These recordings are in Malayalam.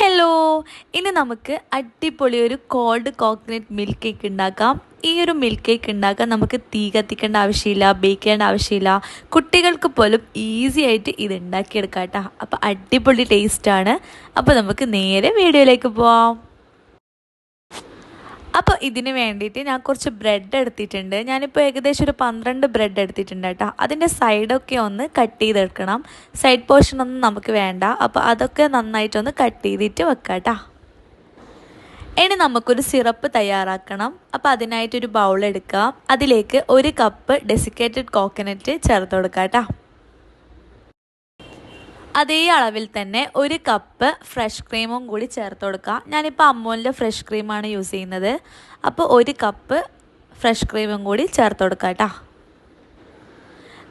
ഹലോ, ഇനി നമുക്ക് അടിപൊളി ഒരു കോൾഡ് കോക്കനട്ട് മിൽക്ക് കേക്ക് ഉണ്ടാക്കാം. ഈ ഒരു മിൽക്ക് കേക്ക് ഉണ്ടാക്കാൻ നമുക്ക് തീ കത്തിക്കേണ്ട ആവശ്യമില്ല, ബേക്ക് ചെയ്യേണ്ട ആവശ്യമില്ല. കുട്ടികൾക്ക് പോലും ഈസി ആയിട്ട് ഇത് ഉണ്ടാക്കിയെടുക്കാം കേട്ടോ. അപ്പോൾ അടിപൊളി ടേസ്റ്റാണ്. അപ്പോൾ നമുക്ക് നേരെ വീഡിയോയിലേക്ക് പോവാം. അപ്പോൾ ഇതിന് വേണ്ടിയിട്ട് ഞാൻ കുറച്ച് ബ്രെഡ് എടുത്തിട്ടുണ്ട്. ഞാനിപ്പോൾ ഏകദേശം ഒരു 12 ബ്രെഡ് എടുത്തിട്ടുണ്ട് കേട്ടോ. അതിൻ്റെ സൈഡൊക്കെ ഒന്ന് കട്ട് ചെയ്തെടുക്കണം. സൈഡ് പോർഷൻ ഒന്നും നമുക്ക് വേണ്ട. അപ്പോൾ അതൊക്കെ നന്നായിട്ടൊന്ന് കട്ട് ചെയ്തിട്ട് വെക്കാം കേട്ടോ. ഇനി നമുക്കൊരു സിറപ്പ് തയ്യാറാക്കണം. അപ്പോൾ അതിനായിട്ടൊരു ബൗൾ എടുക്കാം. അതിലേക്ക് 1 കപ്പ് ഡെസിക്കേറ്റഡ് കോക്കനട്ട് ചേർത്ത് കൊടുക്കാം കേട്ടോ. അതേ അളവിൽ തന്നെ 1 കപ്പ് ഫ്രഷ് ക്രീമും കൂടി ചേർത്ത് കൊടുക്കാം. ഞാനിപ്പോൾ അമൂലിൻ്റെ ഫ്രഷ് ക്രീമാണ് യൂസ് ചെയ്യുന്നത്. അപ്പോൾ 1 കപ്പ് ഫ്രഷ് ക്രീമും കൂടി ചേർത്ത് കൊടുക്കാം കേട്ടോ.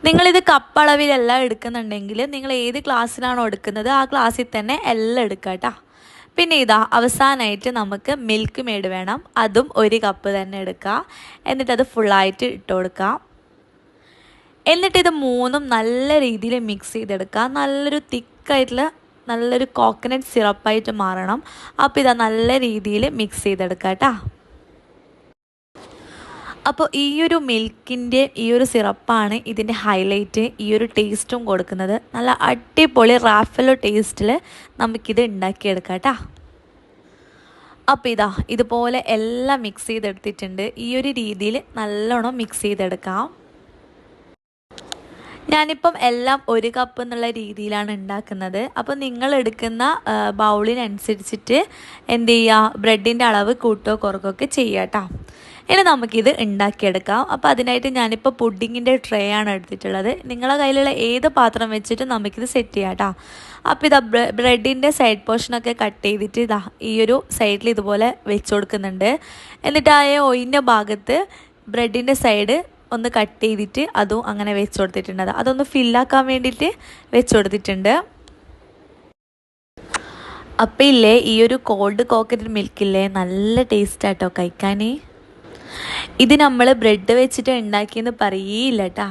നിങ്ങളിത് കപ്പ് അളവിലല്ല എടുക്കുന്നുണ്ടെങ്കിൽ നിങ്ങൾ ഏത് ക്ലാസ്സിലാണോ എടുക്കുന്നത് ആ ക്ലാസ്സിൽ തന്നെ എല്ലാം എടുക്കുക കേട്ടോ. പിന്നെ ഇതാ അവസാനമായിട്ട് നമുക്ക് മിൽക്ക് മെയ്ഡ് വേണം. അതും 1 കപ്പ് തന്നെ എടുക്കുക. എന്നിട്ടത് ഫുള്ളായിട്ട് ഇട്ട് കൊടുക്കാം. എന്നിട്ട് ഇത് മൂന്നും നല്ല രീതിയിൽ മിക്സ് ചെയ്തെടുക്കുക. നല്ലൊരു തിക്കായിട്ടുള്ള നല്ലൊരു കോക്കനട്ട് സിറപ്പായിട്ട് മാറണം. അപ്പോൾ ഇതാ നല്ല രീതിയിൽ മിക്സ് ചെയ്തെടുക്കുക കേട്ടോ. അപ്പോൾ ഈ ഒരു മിൽക്കിൻ്റെ ഈ ഒരു സിറപ്പാണ് ഇതിൻ്റെ ഹൈലൈറ്റ്, ഈ ഒരു ടേസ്റ്റും കൊടുക്കുന്നത്. നല്ല അടിപൊളി റാഫലോ ടേസ്റ്റിൽ നമുക്കിത് ഉണ്ടാക്കിയെടുക്കാം കേട്ടോ. അപ്പോൾ ഇതാ ഇതുപോലെ എല്ലാം മിക്സ് ചെയ്തെടുത്തിട്ടുണ്ട്. ഈ ഒരു രീതിയിൽ നല്ലോണം മിക്സ് ചെയ്തെടുക്കാം. ഞാനിപ്പം എല്ലാം 1 കപ്പ് എന്നുള്ള രീതിയിലാണ് ഉണ്ടാക്കുന്നത്. അപ്പോൾ നിങ്ങൾ എടുക്കുന്ന ബൗളിനനുസരിച്ചിട്ട് എന്ത് ചെയ്യുക, ബ്രെഡിൻ്റെ അളവ് കൂട്ടോ കുറക്കൊക്കെ ചെയ്യുക കേട്ടോ. ഇനി നമുക്കിത് ഉണ്ടാക്കിയെടുക്കാം. അപ്പോൾ അതിനായിട്ട് ഞാനിപ്പോൾ പുഡിങ്ങിൻ്റെ ട്രേ ആണ് എടുത്തിട്ടുള്ളത്. നിങ്ങളുടെ കയ്യിലുള്ള ഏത് പാത്രം വെച്ചിട്ട് നമുക്കിത് സെറ്റ് ചെയ്യാം കേട്ടോ. അപ്പോൾ ഇതാ ബ്രെഡിൻ്റെ സൈഡ് പോർഷനൊക്കെ കട്ട് ചെയ്തിട്ട് ഇതാ ഈ ഒരു സൈഡിൽ ഇതുപോലെ വെച്ച് കൊടുക്കുന്നുണ്ട്. എന്നിട്ട് ആ ഒയിൻ്റെ ഭാഗത്ത് ബ്രെഡിൻ്റെ സൈഡ് ഒന്ന് കട്ട് ചെയ്തിട്ട് അതും അങ്ങനെ വെച്ച് കൊടുത്തിട്ടുണ്ട്. അതൊന്ന് ഫില്ലാക്കാൻ വേണ്ടിയിട്ട് വെച്ച് കൊടുത്തിട്ടുണ്ട്. അപ്പം ഇല്ലേ ഈ ഒരു കോൾഡ് കോക്കനട്ട് മിൽക്കില്ലേ നല്ല ടേസ്റ്റ് ആട്ടോ കഴിക്കാൻ. ഇത് നമ്മൾ ബ്രെഡ് വെച്ചിട്ട് ഉണ്ടാക്കിയെന്ന് പറയേയില്ല കേട്ടോ.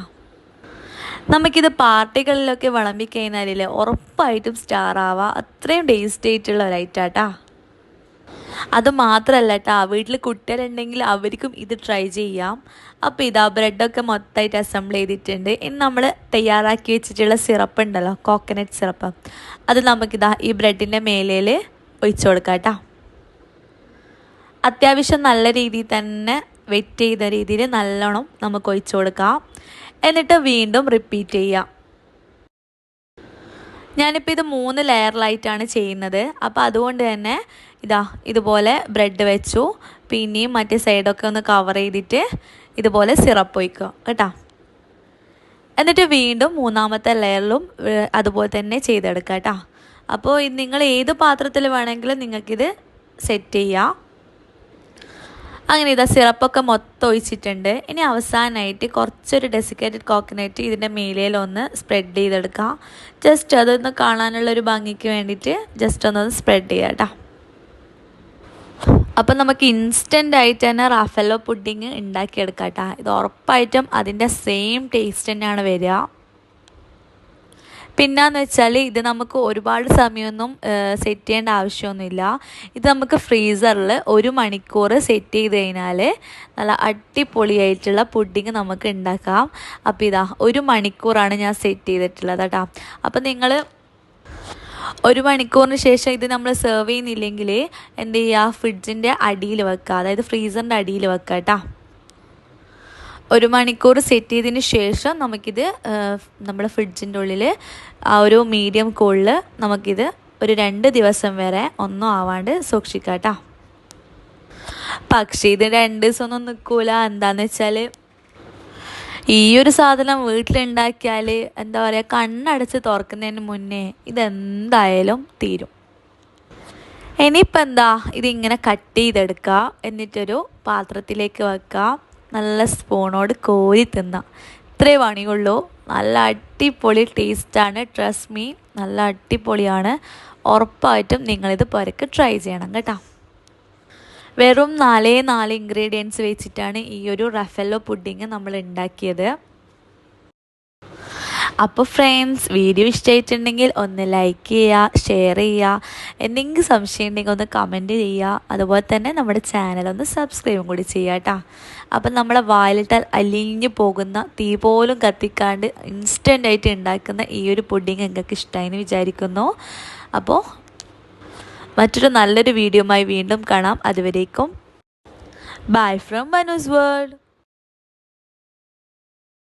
നമുക്കിത് പാർട്ടികളിലൊക്കെ വിളമ്പി കഴിഞ്ഞാലില്ലേ ഉറപ്പായിട്ടും സ്റ്റാർ ആവാം. അത്രയും ടേസ്റ്റ് ആയിട്ടുള്ള ഒരു ഐറ്റം കേട്ടോ. അത് മാത്രമല്ല കേട്ടോ, വീട്ടിൽ കുട്ടികളുണ്ടെങ്കിൽ അവർക്കും ഇത് ട്രൈ ചെയ്യാം. അപ്പോൾ ഇതാ ബ്രെഡൊക്കെ മൊത്തമായിട്ട് അസംബിൾ ചെയ്തിട്ടുണ്ട്. ഇനി നമ്മൾ തയ്യാറാക്കി വെച്ചിട്ടുള്ള സിറപ്പ് ഉണ്ടല്ലോ, കോക്കനട്ട് സിറപ്പ്, അത് നമുക്കിതാ ഈ ബ്രെഡിൻ്റെ മേലയിൽ ഒഴിച്ചു കൊടുക്കാം കേട്ടോ. അത്യാവശ്യം നല്ല രീതിയിൽ തന്നെ വെറ്റ് ചെയ്ത രീതിയിൽ നല്ലോണം നമുക്ക് ഒഴിച്ചു കൊടുക്കാം. എന്നിട്ട് വീണ്ടും റിപ്പീറ്റ് ചെയ്യാം. ഞാനിപ്പോൾ ഇത് 3 ലെയറിലായിട്ടാണ് ചെയ്യുന്നത്. അപ്പോൾ അതുകൊണ്ട് തന്നെ ഇതാ ഇതുപോലെ ബ്രെഡ് വെച്ചു, പിന്നെയും മറ്റേ സൈഡൊക്കെ ഒന്ന് കവർ ചെയ്തിട്ട് ഇതുപോലെ സിറപ്പ് ഒഴിക്കുക കേട്ടോ. എന്നിട്ട് വീണ്ടും 3ാമത്തെ ലെയറിലും അതുപോലെ തന്നെ ചെയ്തെടുക്കുക കേട്ടോ. അപ്പോൾ നിങ്ങൾ ഏത് പാത്രത്തിൽ വേണമെങ്കിലും നിങ്ങൾക്കിത് സെറ്റ് ചെയ്യാം. അങ്ങനെ ഇതാ സിറപ്പൊക്കെ മൊത്തം ഒഴിച്ചിട്ടുണ്ട്. ഇനി അവസാനമായിട്ട് കുറച്ചൊരു ഡെസിക്കേറ്റഡ് കോക്കനട്ട് ഇതിൻ്റെ മേലയിലൊന്ന് സ്പ്രെഡ് ചെയ്തെടുക്കാം. ജസ്റ്റ് അതൊന്ന് കാണാനുള്ളൊരു ഭംഗിക്ക് വേണ്ടിയിട്ട് ജസ്റ്റ് ഒന്നൊന്ന് സ്പ്രെഡ് ചെയ്യാം കേട്ടോ. അപ്പം നമുക്ക് ഇൻസ്റ്റൻ്റ് ആയിട്ട് തന്നെ റാഫലോ പുഡിങ് ഉണ്ടാക്കിയെടുക്കാം കേട്ടോ. ഇത് ഉറപ്പായിട്ടും അതിൻ്റെ സെയിം ടേസ്റ്റ് തന്നെയാണ് വരിക. പിന്നെയെന്ന് വെച്ചാൽ ഇത് നമുക്ക് ഒരുപാട് സമയമൊന്നും സെറ്റ് ചെയ്യേണ്ട ആവശ്യമൊന്നുമില്ല. ഇത് നമുക്ക് ഫ്രീസറിൽ 1 മണിക്കൂർ സെറ്റ് ചെയ്ത് കഴിഞ്ഞാൽ നല്ല അടിപൊളിയായിട്ടുള്ള പുഡിങ് നമുക്ക് ഉണ്ടാക്കാം. അപ്പോൾ ഇതാ 1 മണിക്കൂറാണ് ഞാൻ സെറ്റ് ചെയ്തിട്ടുള്ളത് കേട്ടോ. അപ്പോൾ നിങ്ങൾ 1 മണിക്കൂറിന് ശേഷം ഇത് നമ്മൾ സെർവ് ചെയ്യുന്നില്ലെങ്കിൽ എന്ത് ചെയ്യുക, ഫ്രിഡ്ജിൻ്റെ അടിയിൽ വെക്കുക, അതായത് ഫ്രീസറിൻ്റെ അടിയിൽ വെക്കുക കേട്ടോ. 1 മണിക്കൂർ സെറ്റ് ചെയ്തതിന് ശേഷം നമുക്കിത് നമ്മുടെ ഫ്രിഡ്ജിൻ്റെ ഉള്ളിൽ ആ ഒരു മീഡിയം കൂളിൽ നമുക്കിത് ഒരു 2 ദിവസം വരെ ഒന്നും ആവാണ്ട് സൂക്ഷിക്കാം കേട്ടോ. പക്ഷേ ഇത് 2 ദിവസമൊന്നും നിൽക്കില്ല. എന്താണെന്ന് വെച്ചാൽ ഈ ഒരു സാധനം വീട്ടിലുണ്ടാക്കിയാൽ എന്താ പറയുക, കണ്ണടച്ച് തുറക്കുന്നതിന് മുന്നേ ഇതെന്തായാലും തീരും. ഇനിയിപ്പോൾ എന്താ, ഇതിങ്ങനെ കട്ട് ചെയ്തെടുക്കുക. എന്നിട്ടൊരു പാത്രത്തിലേക്ക് വെക്കുക. നല്ല സ്പൂണോട് കോരി തിന്നാം. ഇത്രേ പണിയുള്ളൂ. നല്ല അടിപൊളി ടേസ്റ്റാണ്. ട്രസ്റ്റ് മീ, നല്ല അടിപൊളിയാണ്. ഉറപ്പായിട്ടും നിങ്ങളിത് പുരക്ക് ട്രൈ ചെയ്യണം കേട്ടോ. വെറും 4 ഇൻഗ്രീഡിയൻസ് വെച്ചിട്ടാണ് ഈ ഒരു റാഫലോ പുഡിങ് നമ്മൾ ഉണ്ടാക്കിയത്. അപ്പോൾ ഫ്രണ്ട്സ്, വീഡിയോ ഇഷ്ടമായിട്ടുണ്ടെങ്കിൽ ഒന്ന് ലൈക്ക് ചെയ്യുക, ഷെയർ ചെയ്യുക, എന്തെങ്കിലും സംശയം ഉണ്ടെങ്കിൽ ഒന്ന് കമൻറ്റ് ചെയ്യുക. അതുപോലെ തന്നെ നമ്മുടെ ചാനൽ ഒന്ന് സബ്സ്ക്രൈബും കൂടി ചെയ്യുക കേട്ടോ. അപ്പം നമ്മളെ വായിലിട്ടാൽ അലിഞ്ഞു പോകുന്ന, തീ പോലും കത്തിക്കാണ്ട് ഇൻസ്റ്റൻ്റായിട്ട് ഉണ്ടാക്കുന്ന ഈ ഒരു പുഡിങ് നിങ്ങൾക്ക് ഇഷ്ടമായി എന്ന് വിചാരിക്കുന്നു. അപ്പോൾ മറ്റൊരു നല്ലൊരു വീഡിയോയുമായി വീണ്ടും കാണാം. അതുവരേക്കും ബൈ ഫ്രം മനൂസ് വേൾഡ്.